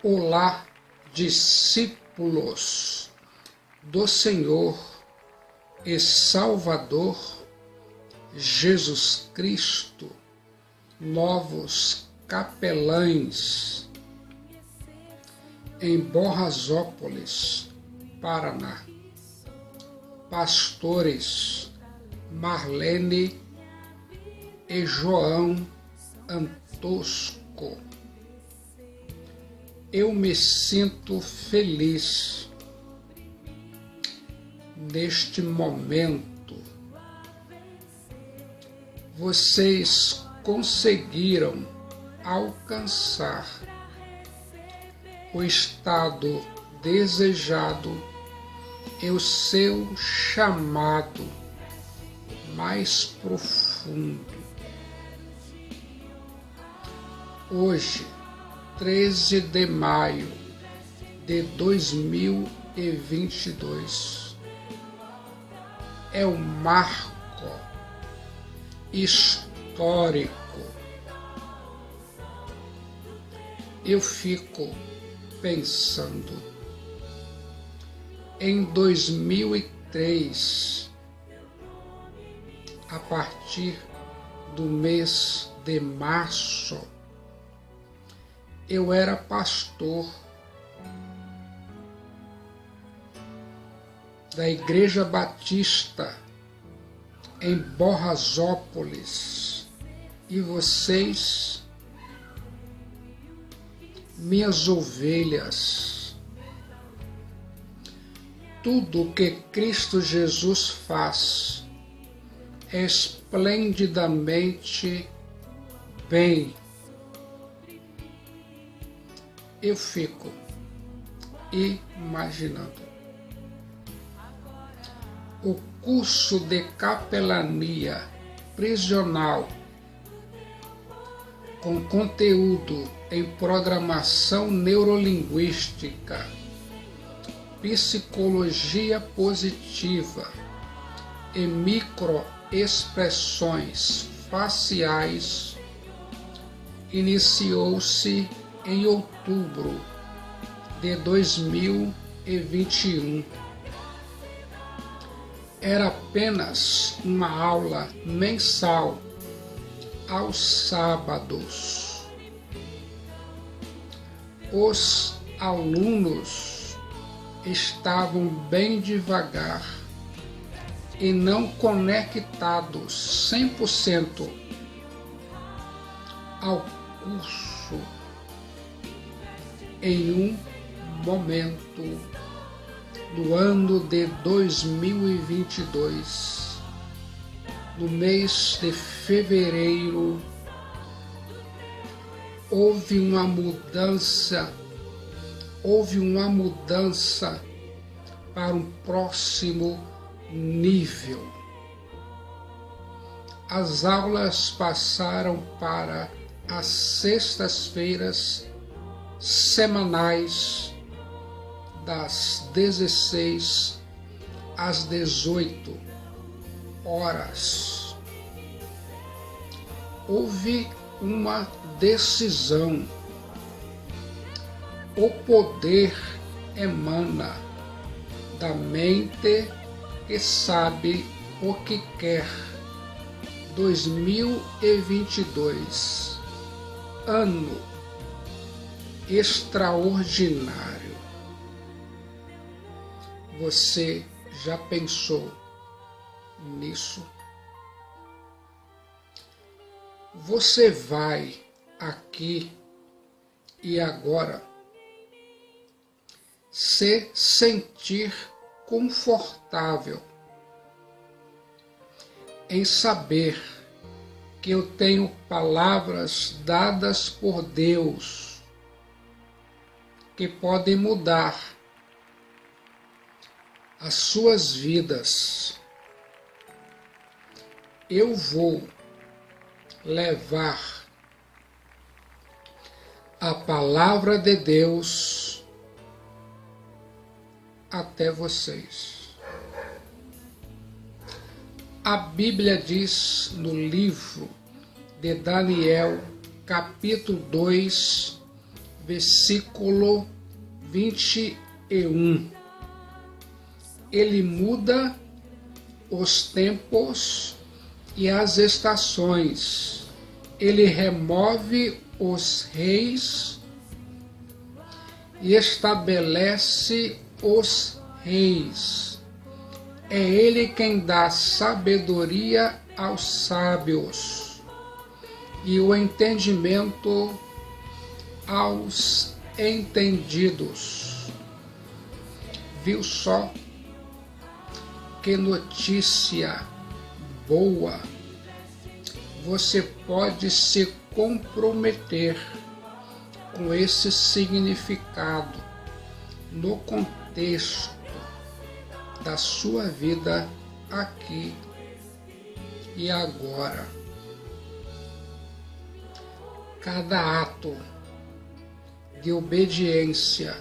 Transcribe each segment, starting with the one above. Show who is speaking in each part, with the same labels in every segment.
Speaker 1: Olá, discípulos do Senhor e Salvador Jesus Cristo, novos capelães em Borrasópolis, Paraná. Pastores Marlene e João Antosco. Eu me sinto feliz neste momento. Vocês conseguiram alcançar o estado desejado e o seu chamado mais profundo. Hoje, 13 de maio de 2022, é um marco histórico. Eu fico pensando em 2003, a partir do mês de março, eu era pastor da Igreja Batista em Borrasópolis e vocês, minhas ovelhas, tudo o que Cristo Jesus faz é esplendidamente bem. Eu fico imaginando o curso de capelania prisional com conteúdo em programação neurolinguística, psicologia positiva e microexpressões faciais iniciou-se em outubro de 2021. Era apenas uma aula mensal aos sábados. Os alunos estavam bem devagar e não conectados 100% ao curso. Em um momento do ano de 2022, no mês de fevereiro, houve uma mudança para um próximo nível. As aulas passaram para as sextas-feiras semanais, das 16 às 18 horas. Houve uma decisão. O poder emana da mente que sabe o que quer. 2022, ano extraordinário. Você já pensou nisso? Você vai aqui e agora se sentir confortável em saber que eu tenho palavras dadas por Deus que podem mudar as suas vidas. Eu vou levar a palavra de Deus até vocês. A Bíblia diz no livro de Daniel, capítulo 2, versículo 21. Ele muda os tempos e as estações. Ele remove os reis e estabelece os reis. É ele quem dá sabedoria aos sábios e o entendimento aos entendidos. Viu só que notícia boa? Você pode se comprometer com esse significado no contexto da sua vida aqui e agora. Cada ato de obediência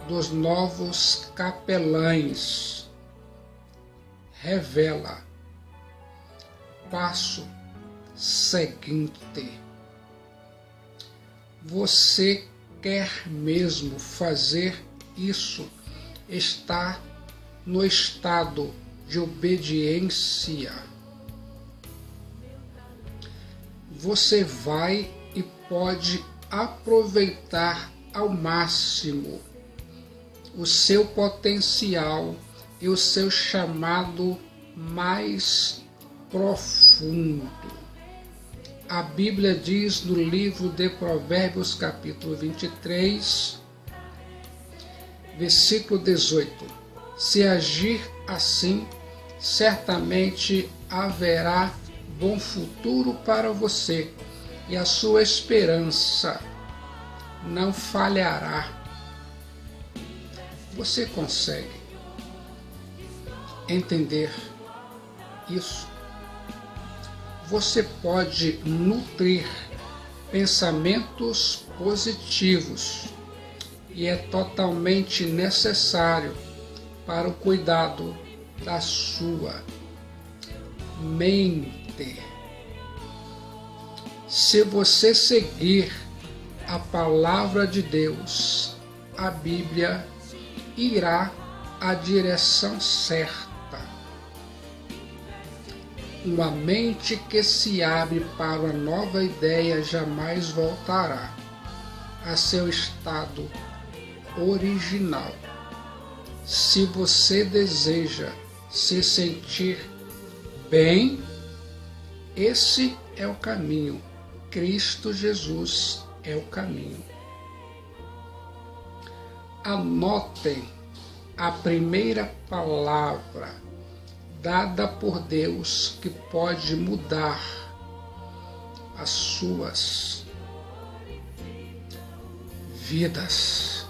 Speaker 1: dos novos capelães revela passo seguinte. Você quer mesmo fazer isso? Está no estado de obediência. Você vai e pode aproveitar ao máximo o seu potencial e o seu chamado mais profundo. A Bíblia diz no livro de Provérbios, capítulo 23, versículo 18: se agir assim, certamente haverá bom futuro para você, e a sua esperança não falhará. Você consegue entender isso? Você pode nutrir pensamentos positivos e é totalmente necessário para o cuidado da sua mente. Se você seguir a palavra de Deus, a Bíblia irá à direção certa. Uma mente que se abre para uma nova ideia jamais voltará a seu estado original. Se você deseja se sentir bem, esse é o caminho. Cristo Jesus é o caminho. Anotem a primeira palavra dada por Deus que pode mudar as suas vidas.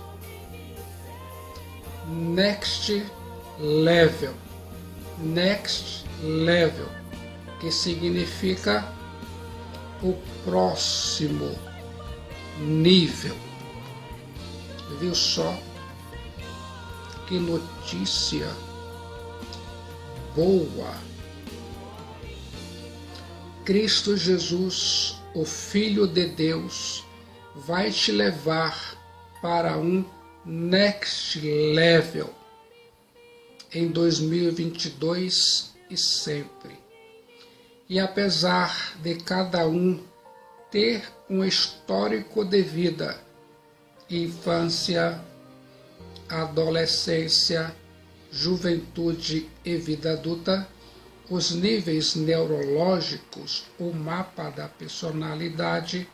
Speaker 1: Next level. Next level, que significa o próximo nível. Viu só que notícia boa? Cristo Jesus, o Filho de Deus, vai te levar para um next level em 2022 e sempre. E apesar de cada um ter um histórico de vida, infância, adolescência, juventude e vida adulta, os níveis neurológicos, o mapa da personalidade,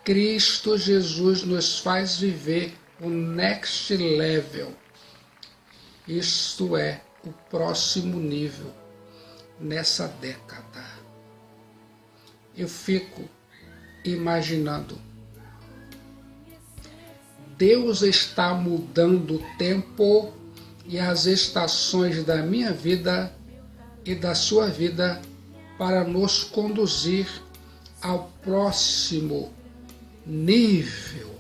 Speaker 1: Cristo Jesus nos faz viver o next level, isto é, o próximo nível nessa década. Eu fico imaginando, Deus está mudando o tempo e as estações da minha vida e da sua vida para nos conduzir ao próximo nível.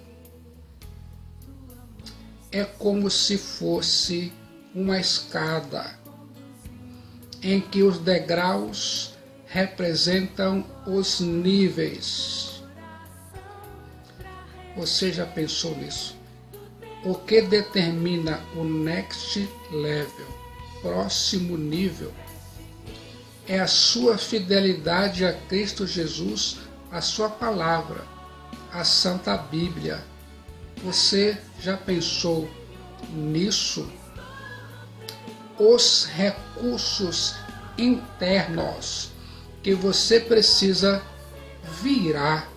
Speaker 1: É como se fosse uma escada em que os degraus representam os níveis. Você já pensou nisso? O que determina o next level, próximo nível, é a sua fidelidade a Cristo Jesus, a sua palavra, a Santa Bíblia. Você já pensou nisso? Os recursos internos que você precisa virar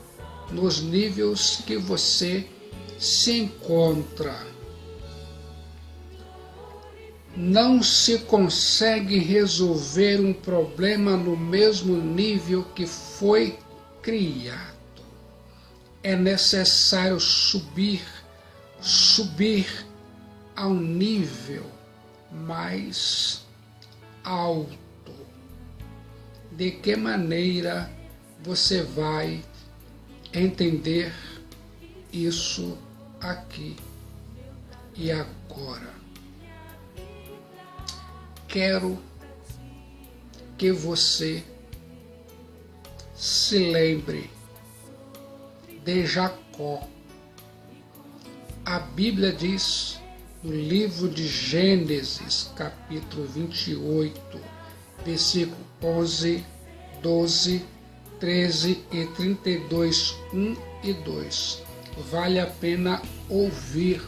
Speaker 1: nos níveis que você se encontra. Não se consegue resolver um problema no mesmo nível que foi criado. É necessário subir a um nível mais alto. De que maneira você vai entender isso aqui e agora? Quero que você se lembre de Jacó. A Bíblia diz no livro de Gênesis, capítulo 28, versículo 11, 12, 13 e 32, 1 e 2. Vale a pena ouvir.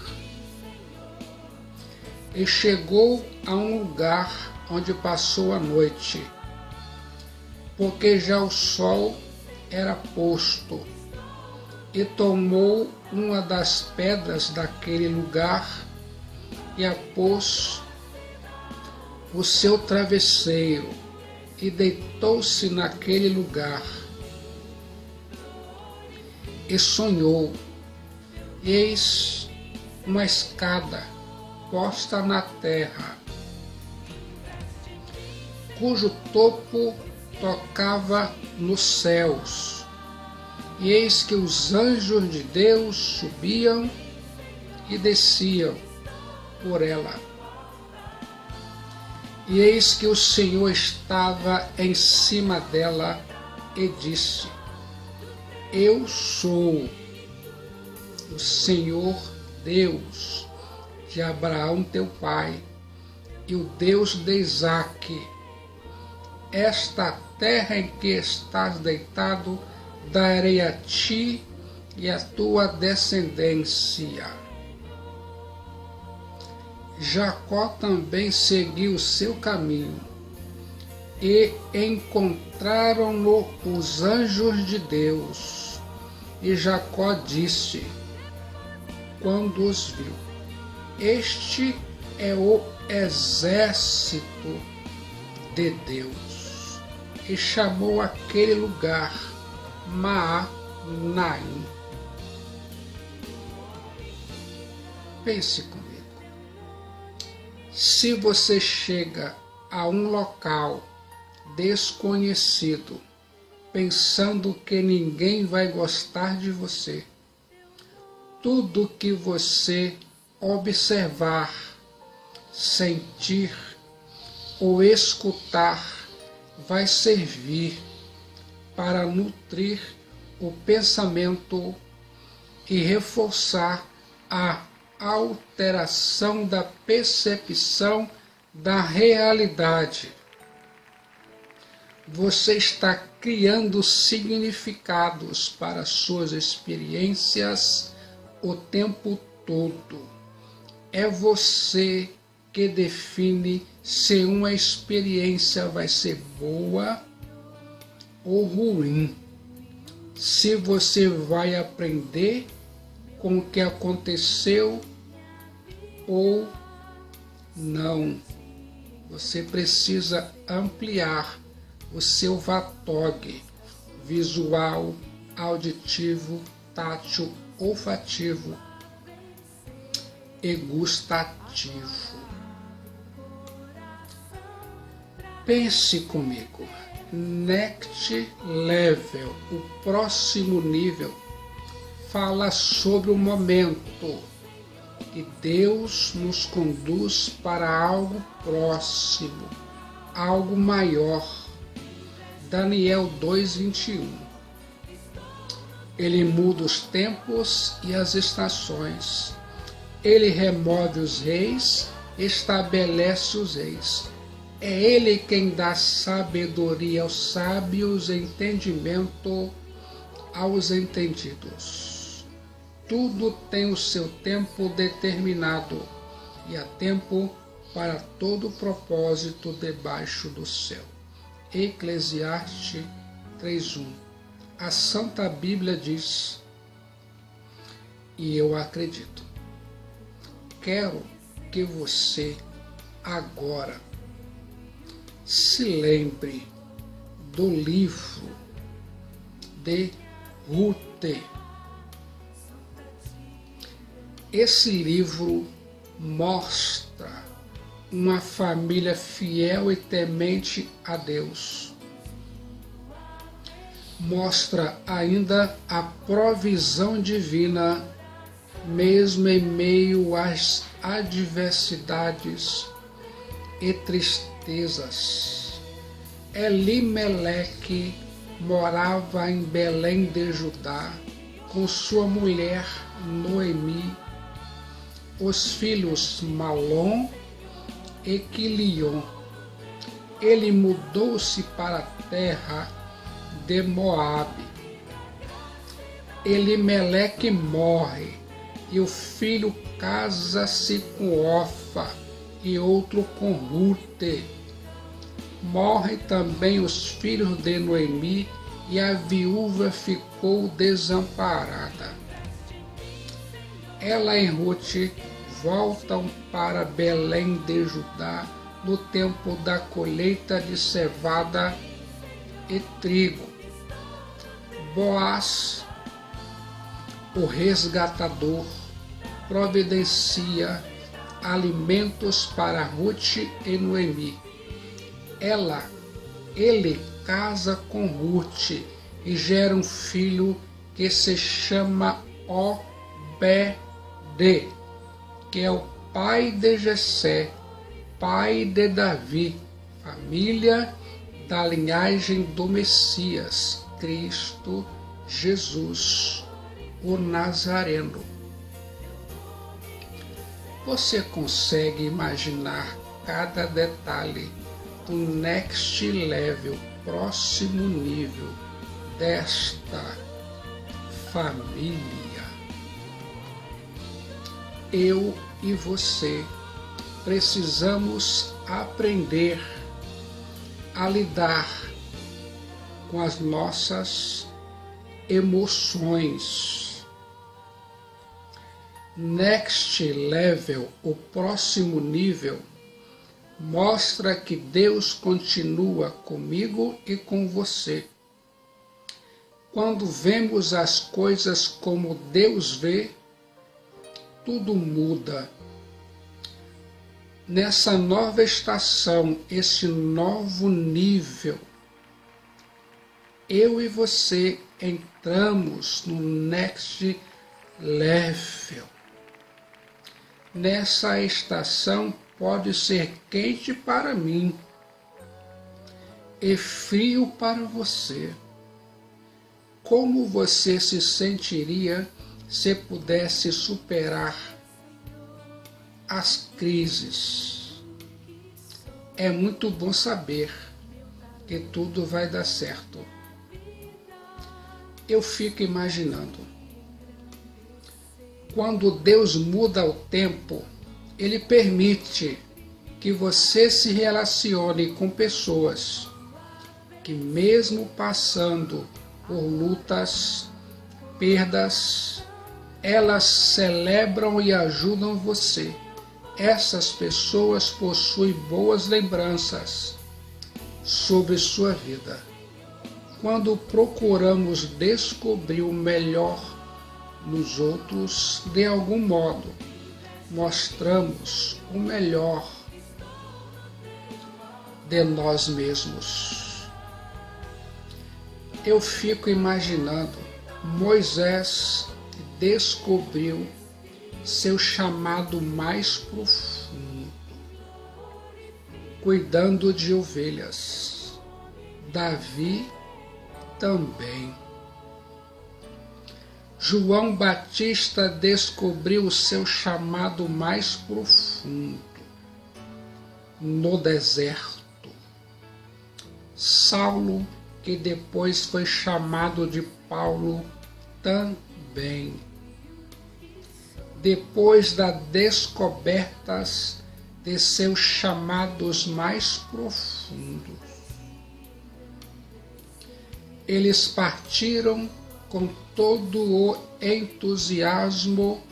Speaker 1: E chegou a um lugar onde passou a noite, porque já o sol era posto, e tomou uma das pedras daquele lugar e a pôs o seu travesseiro, e deitou-se naquele lugar. E sonhou, eis uma escada posta na terra, cujo topo tocava nos céus. E eis que os anjos de Deus subiam e desciam por ela. E eis que o Senhor estava em cima dela e disse: Eu sou o Senhor Deus de Abraão teu pai, e o Deus de Isaque. Esta terra em que estás deitado darei a ti e a tua descendência. Jacó também seguiu o seu caminho, e encontraram-no os anjos de Deus. E Jacó disse, quando os viu: Este é o exército de Deus. E chamou aquele lugar Maanaim. Pense comigo. Se você chega a um local desconhecido, pensando que ninguém vai gostar de você, tudo que você observar, sentir ou escutar vai servir para nutrir o pensamento e reforçar a alteração da percepção da realidade. Você está criando significados para suas experiências o tempo todo. É você que define se uma experiência vai ser boa ou ruim. Se você vai aprender com o que aconteceu ou não. Você precisa ampliar o seu VATOG, visual, auditivo, tátil, olfativo e gustativo. Pense comigo. Next Level, o próximo nível, fala sobre o momento que Deus nos conduz para algo próximo, algo maior. Daniel 2:21. Ele muda os tempos e as estações. Ele remove os reis, estabelece os reis. É Ele quem dá sabedoria aos sábios, entendimento aos entendidos. Tudo tem o seu tempo determinado, e há tempo para todo propósito debaixo do céu. Eclesiastes 3:1. A Santa Bíblia diz, e eu acredito. Quero que você agora se lembre do livro de Ruth. Esse livro mostra uma família fiel e temente a Deus. Mostra ainda a provisão divina, mesmo em meio às adversidades e tristezas. Elimeleque morava em Belém de Judá com sua mulher Noemi, os filhos Malom e Quilion. Ele mudou-se para a terra de Moabe. Elimeleque morre e o filho casa-se com Orfa e outro com Ruth. Morrem também os filhos de Noemi e a viúva ficou desamparada. Ela e Ruth voltam para Belém de Judá no tempo da colheita de cevada e trigo. Boaz, o resgatador, providencia alimentos para Ruth e Noemi. Ele casa com Ruth e gera um filho que se chama Obed, que é o pai de Jessé, pai de Davi, família da linhagem do Messias, Cristo Jesus, o Nazareno. Você consegue imaginar cada detalhe do next level, próximo nível desta família? Eu e você precisamos aprender a lidar com as nossas emoções. Next level, o próximo nível, mostra que Deus continua comigo e com você. Quando vemos as coisas como Deus vê, tudo muda. Nessa nova estação, esse novo nível, eu e você entramos no next level. Nessa estação pode ser quente para mim e frio para você. Como você se sentiria se pudesse superar as crises? É muito bom saber que tudo vai dar certo. Eu fico imaginando, quando Deus muda o tempo, Ele permite que você se relacione com pessoas que, mesmo passando por lutas, perdas, elas celebram e ajudam você. Essas pessoas possuem boas lembranças sobre sua vida. Quando procuramos descobrir o melhor nos outros, de algum modo, mostramos o melhor de nós mesmos. Eu fico imaginando Moisés descobriu seu chamado mais profundo, cuidando de ovelhas. Davi também. João Batista descobriu o seu chamado mais profundo no deserto. Saulo, que depois foi chamado de Paulo, também. Depois das descobertas de seus chamados mais profundos, eles partiram com todo o entusiasmo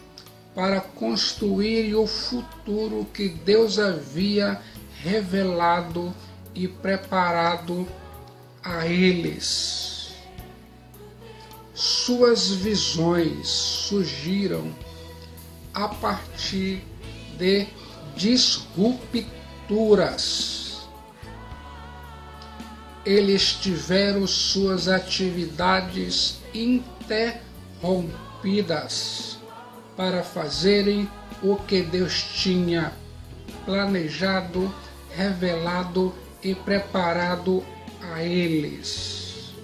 Speaker 1: para construir o futuro que Deus havia revelado e preparado a eles. Suas visões surgiram a partir de disrupturas. Eles tiveram suas atividades interrompidas para fazerem o que Deus tinha planejado, revelado e preparado a eles.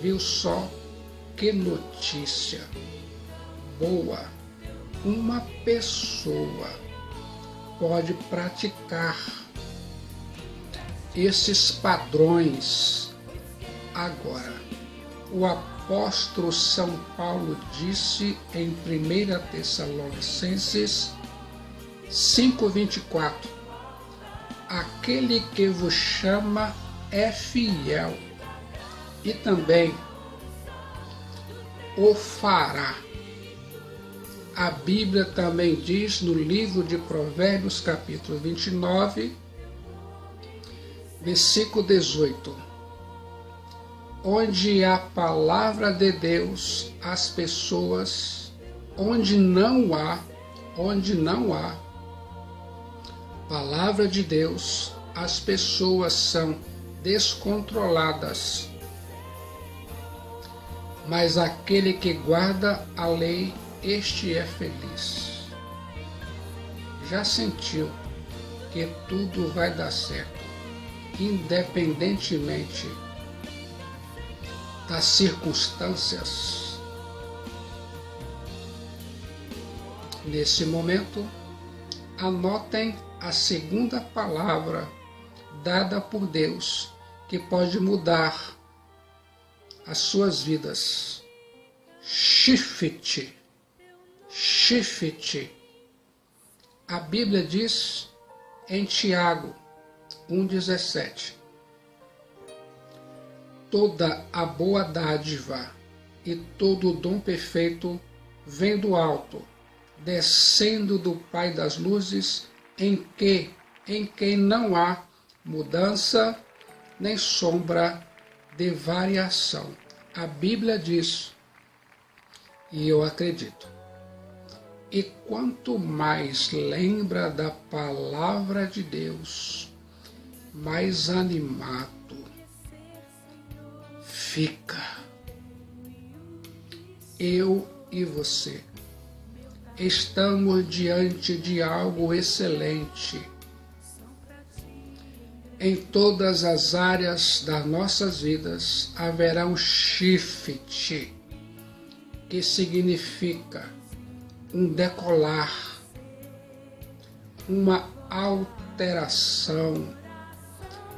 Speaker 1: Viu só que notícia boa! Uma pessoa pode praticar esses padrões agora. O apóstolo São Paulo disse em 1 Tessalonicenses 5:24: aquele que vos chama é fiel e também o fará. A Bíblia também diz no livro de Provérbios, capítulo 29, versículo 18: onde há palavra de Deus, as pessoas, onde não há palavra de Deus, as pessoas são descontroladas. Mas aquele que guarda a lei, este é feliz. Já sentiu que tudo vai dar certo, independentemente das circunstâncias? Nesse momento, anotem a segunda palavra dada por Deus que pode mudar as suas vidas. Shift. Shift. A Bíblia diz em Tiago 1,17: toda a boa dádiva e todo o dom perfeito vem do alto, descendo do Pai das luzes, em quem não há mudança nem sombra de variação. A Bíblia diz, e eu acredito. E quanto mais lembra da palavra de Deus, mais animado fica. Eu e você estamos diante de algo excelente. Em todas as áreas das nossas vidas haverá um shift, que significa um decolar, uma alteração,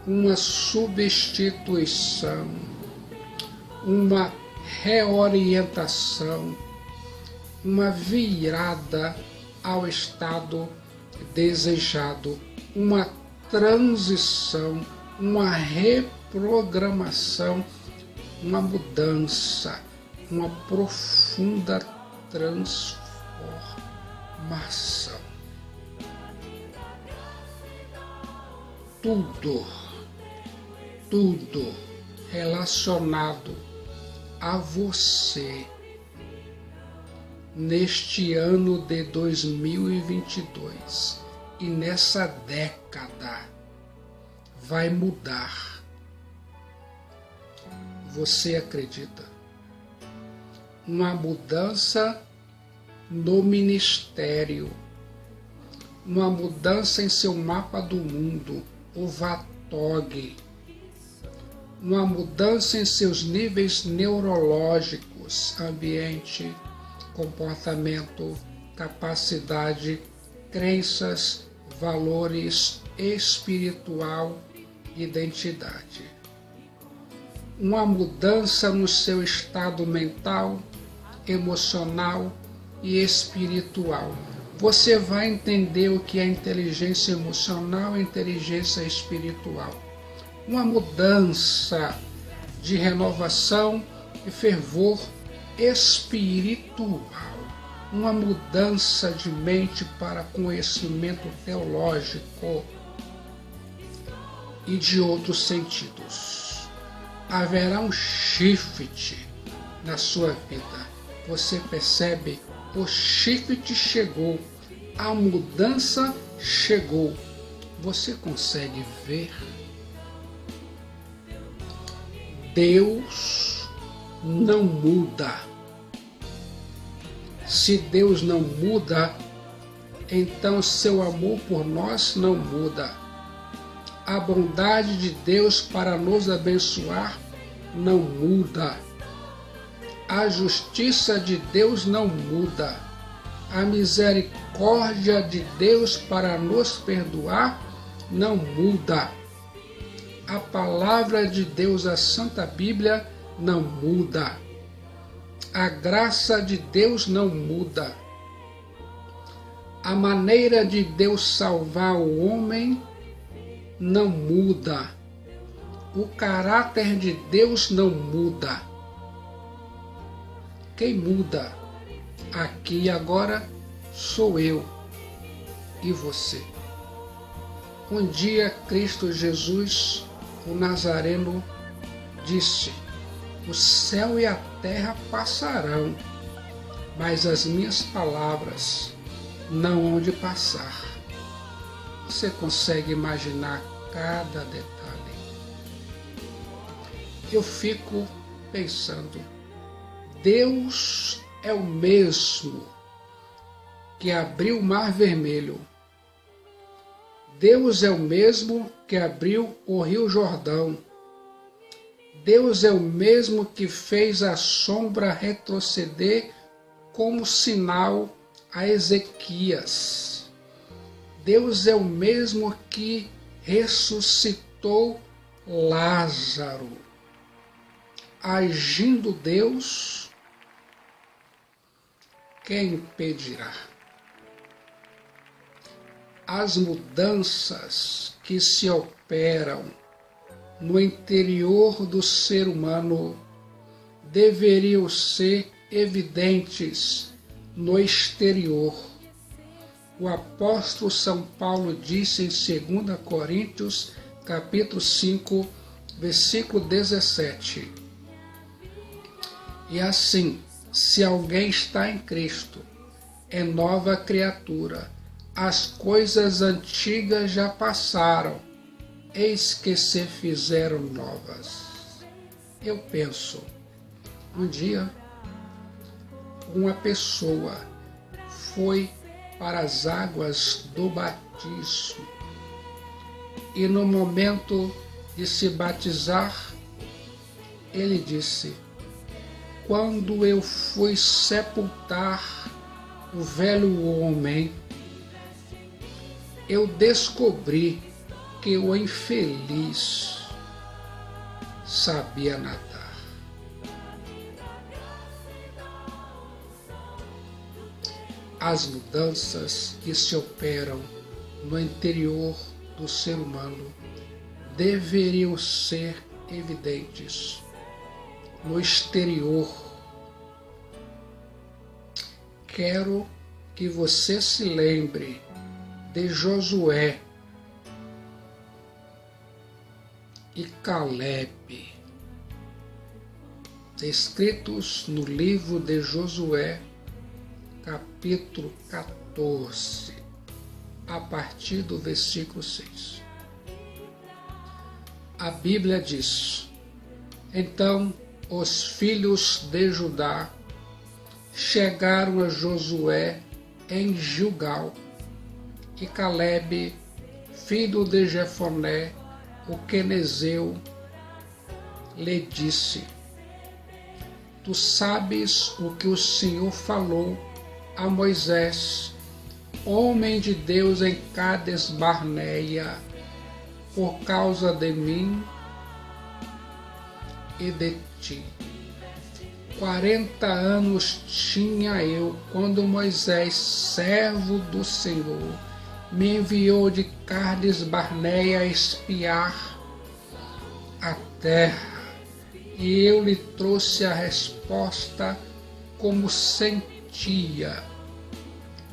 Speaker 1: uma substituição, uma reorientação, uma virada ao estado desejado, uma transição, uma reprogramação, uma mudança, uma profunda transformação. Tudo relacionado a você neste ano de 2022 e nessa década vai mudar. Você acredita? Uma mudança no ministério, uma mudança em seu mapa do mundo, o VATOG, uma mudança em seus níveis neurológicos, tipos: ambiente, comportamento, capacidade, crenças, valores, espiritual, identidade. Uma mudança no seu estado mental, emocional e espiritual. Você vai entender o que é inteligência emocional e inteligência espiritual. Uma mudança de renovação e fervor espiritual. Uma mudança de mente para conhecimento teológico e de outros sentidos. Haverá um shift na sua vida. Você percebe? O shift chegou. A mudança chegou. Você consegue ver? Deus não muda. Se Deus não muda, então seu amor por nós não muda. A bondade de Deus para nos abençoar não muda. A justiça de Deus não muda. A misericórdia de Deus para nos perdoar não muda. A palavra de Deus, a Santa Bíblia, não muda. A graça de Deus não muda. A maneira de Deus salvar o homem não muda. O caráter de Deus não muda. Quem muda aqui e agora sou eu e você. Um dia Cristo Jesus, o Nazareno, disse: o céu e a terra passarão, mas as minhas palavras não hão de passar. Você consegue imaginar cada detalhe? Eu fico pensando, Deus é o mesmo que abriu o Mar Vermelho. Deus é o mesmo que abriu o Rio Jordão. Deus é o mesmo que fez a sombra retroceder como sinal a Ezequias. Deus é o mesmo que ressuscitou Lázaro. Agindo Deus, quem impedirá? As mudanças que se operam no interior do ser humano deveriam ser evidentes no exterior. O apóstolo São Paulo disse em 2 Coríntios, capítulo 5, versículo 17. E assim, se alguém está em Cristo, é nova criatura. As coisas antigas já passaram, eis que se fizeram novas. Eu penso, um dia, uma pessoa foi para as águas do batismo e no momento de se batizar, ele disse: quando eu fui sepultar o velho homem, eu descobri que o infeliz sabia nadar. As mudanças que se operam no interior do ser humano deveriam ser evidentes no exterior. Quero que você se lembre de Josué e Caleb, descritos no livro de Josué, capítulo 14, a partir do versículo 6. A Bíblia diz: então os filhos de Judá chegaram a Josué em Gilgal, e Caleb, filho de Jefoné, o quenezeu, lhe disse: Tu sabes o que o Senhor falou a Moisés, homem de Deus em Cades Barneia, por causa de mim e de ti. 40 anos tinha eu quando Moisés, servo do Senhor, me enviou de Cades Barneia a espiar a terra, e eu lhe trouxe a resposta como sentia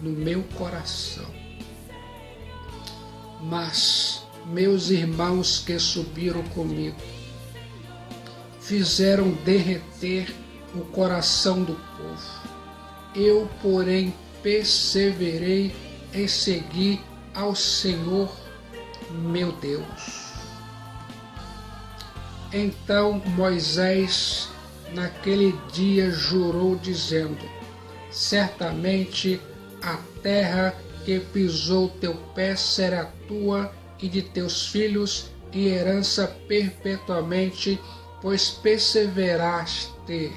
Speaker 1: no meu coração. Mas meus irmãos que subiram comigo fizeram derreter o coração do povo. Eu, porém, perseverei em seguir ao Senhor meu Deus. Então Moisés naquele dia jurou, dizendo: certamente a terra que pisou teu pé será tua e de teus filhos em herança perpetuamente, pois perseveraste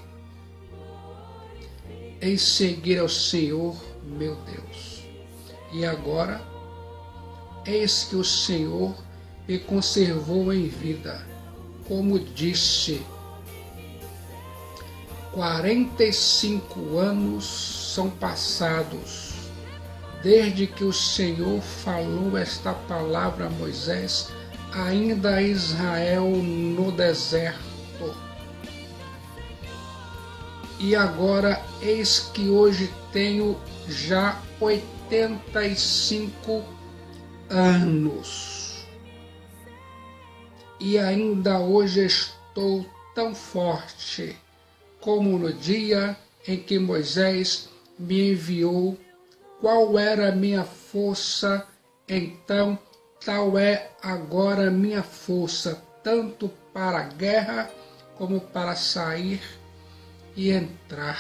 Speaker 1: em seguir ao Senhor meu Deus. E agora, eis que o Senhor me conservou em vida, como disse. 45 anos são passados desde que o Senhor falou esta palavra a Moisés, ainda a Israel no deserto. E agora, eis que hoje tenho já 85 anos. E ainda hoje estou tão forte como no dia em que Moisés me enviou. Qual era a minha força, então tal é agora a minha força, tanto para a guerra como para sair e entrar.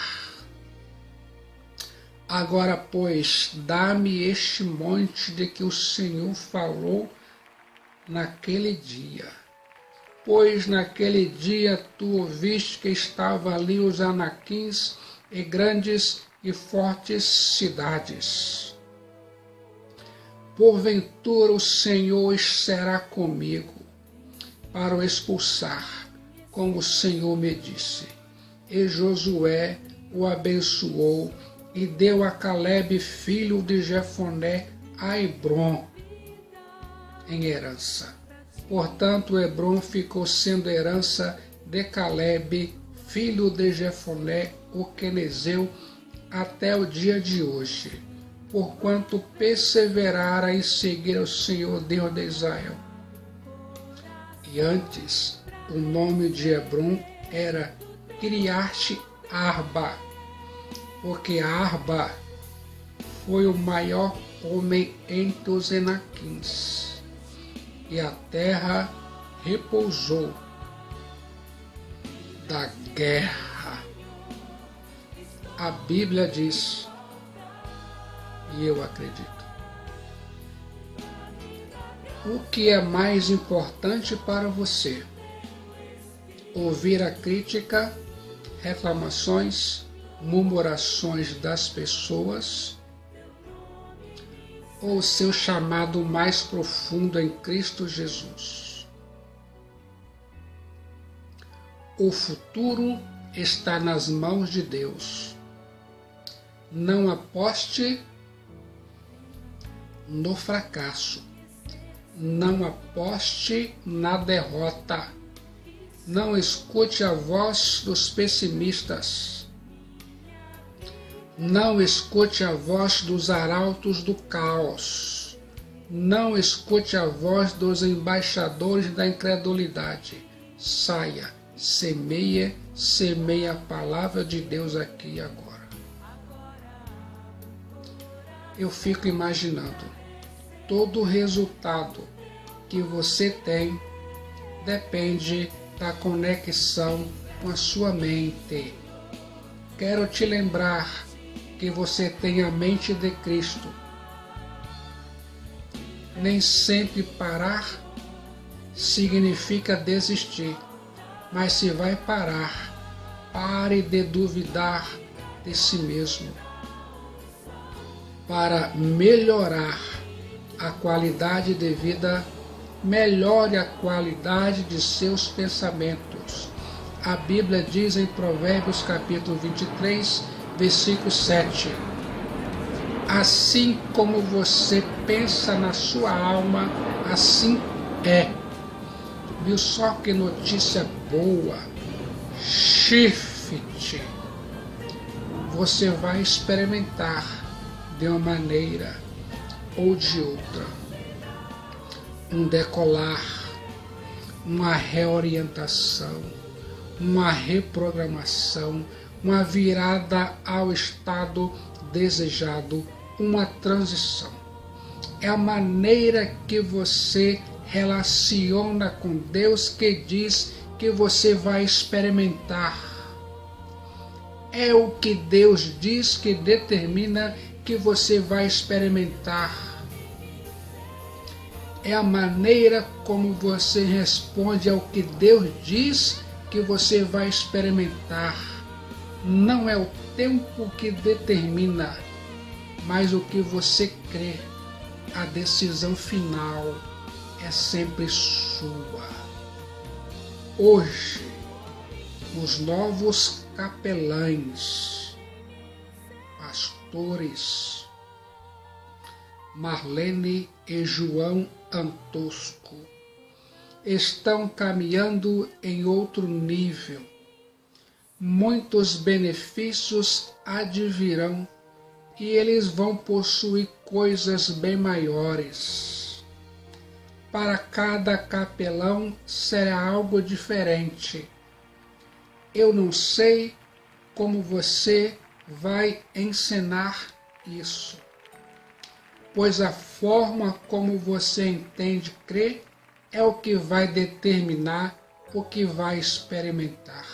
Speaker 1: Agora, pois, dá-me este monte de que o Senhor falou naquele dia. Pois naquele dia tu ouviste que estavam ali os anaquins e grandes e fortes cidades. Porventura o Senhor será comigo para o expulsar, como o Senhor me disse. E Josué o abençoou e deu a Calebe, filho de Jefoné, a Hebrom em herança. Portanto, Hebrom ficou sendo herança de Calebe, filho de Jefoné, o quenezeu, até o dia de hoje, porquanto perseverara em seguir o Senhor Deus de Israel. E antes, o nome de Hebrom era Kiriat Arba, porque Arba foi o maior homem entre os enaquins, e a terra repousou da guerra. A Bíblia diz, e eu acredito, o que é mais importante para você? Ouvir a crítica, reclamações, murmurações das pessoas, ou o seu chamado mais profundo em Cristo Jesus? O futuro está nas mãos de Deus. Não aposte no fracasso. Não aposte na derrota. Não escute a voz dos pessimistas. Não escute a voz dos arautos do caos. Não escute a voz dos embaixadores da incredulidade. Saia, semeie a palavra de Deus aqui e agora. Eu fico imaginando, todo o resultado que você tem depende da conexão com a sua mente. Quero te lembrar que você tem a mente de Cristo. Nem sempre parar significa desistir, mas se vai parar, Pare de duvidar de si mesmo. Para melhorar a qualidade de vida, melhore a qualidade de seus pensamentos. A Bíblia diz em Provérbios capítulo 23, versículo 7. Assim como você pensa na sua alma, assim é. Viu só que notícia boa? Shift. Você vai experimentar de uma maneira ou de outra um decolar, uma reorientação, uma reprogramação, uma virada ao estado desejado, uma transição. É a maneira que você relaciona com Deus que diz que você vai experimentar. É o que Deus diz que determina que você vai experimentar. É a maneira como você responde ao que Deus diz que você vai experimentar. Não é o tempo que determina, mas o que você crê. A decisão final é sempre sua. Hoje, os novos capelães, pastores Marlene e João Antosco, estão caminhando em outro nível. Muitos benefícios advirão e eles vão possuir coisas bem maiores. Para cada capelão será algo diferente. Eu não sei como você vai ensinar isso, pois a forma como você entende crer é o que vai determinar o que vai experimentar.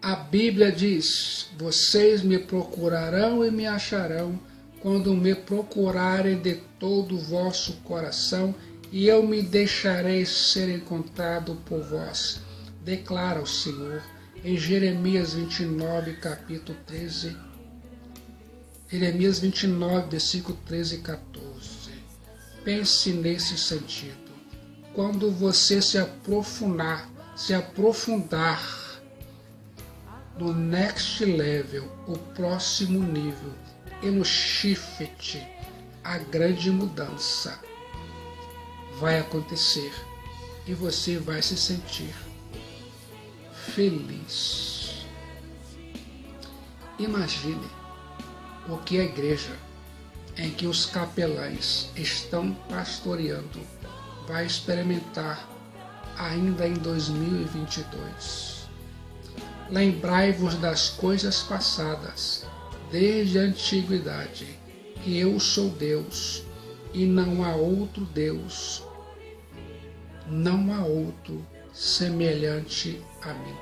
Speaker 1: A Bíblia diz: vocês me procurarão e me acharão quando me procurarem de todo o vosso coração, e eu me deixarei ser encontrado por vós, declara o Senhor, em Jeremias 29, capítulo 13. Jeremias 29, versículo 13 e 14. Pense nesse sentido. Quando você se aprofundar no next level, o próximo nível, e no shift, a grande mudança vai acontecer e você vai se sentir feliz. Imagine o que a igreja em que os capelães estão pastoreando vai experimentar ainda em 2022. Lembrai-vos das coisas passadas, desde a antiguidade, que eu sou Deus, e não há outro Deus, não há outro semelhante a mim.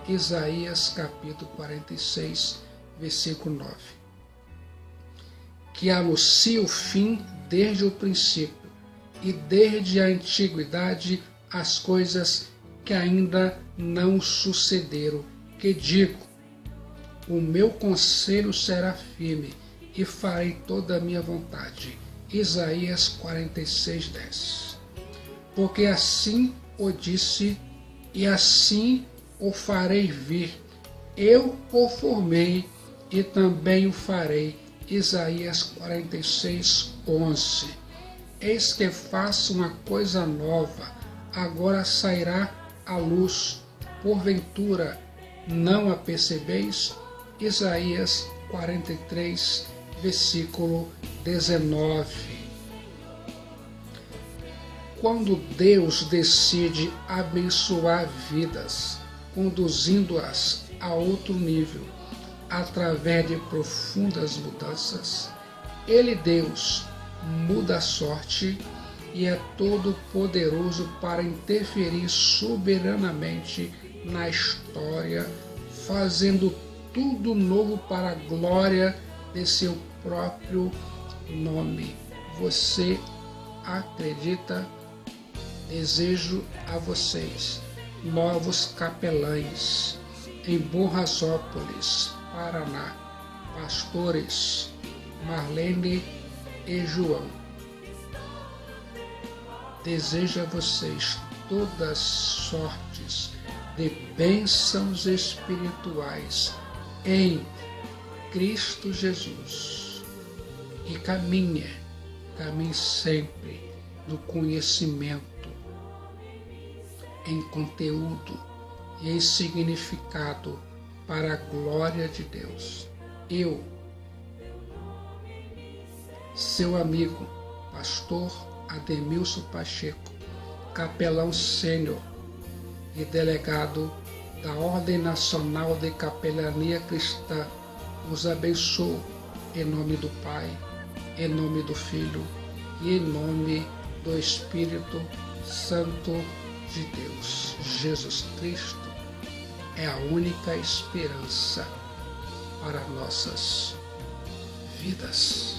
Speaker 1: Isaías capítulo 46, versículo 9. Que anuncia o fim desde o princípio, e desde a antiguidade as coisas que ainda não sucederam, que digo: o meu conselho será firme, e farei toda a minha vontade. Isaías 46, 10. Porque assim o disse, e assim o farei vir. Eu o formei, e também o farei. Isaías 46, 11. Eis que faço uma coisa nova, agora sairá à luz, porventura não a percebeis? Isaías 43, versículo 19. Quando Deus decide abençoar vidas, conduzindo-as a outro nível, através de profundas mudanças, Ele, Deus, muda a sorte e é todo poderoso para interferir soberanamente na história, fazendo tudo novo para a glória de seu próprio nome. Você acredita? Desejo a vocês novos capelães em Borrasópolis, Paraná, pastores Marlene e João. Desejo a vocês todas sortes de bênçãos espirituais em Cristo Jesus. E caminhe sempre no conhecimento, em conteúdo e em significado para a glória de Deus. Eu, seu amigo, pastor Ademilson Pacheco, capelão sênior e delegado da Ordem Nacional de Capelania Cristã, os abençoo em nome do Pai, em nome do Filho e em nome do Espírito Santo de Deus. Jesus Cristo é a única esperança para nossas vidas.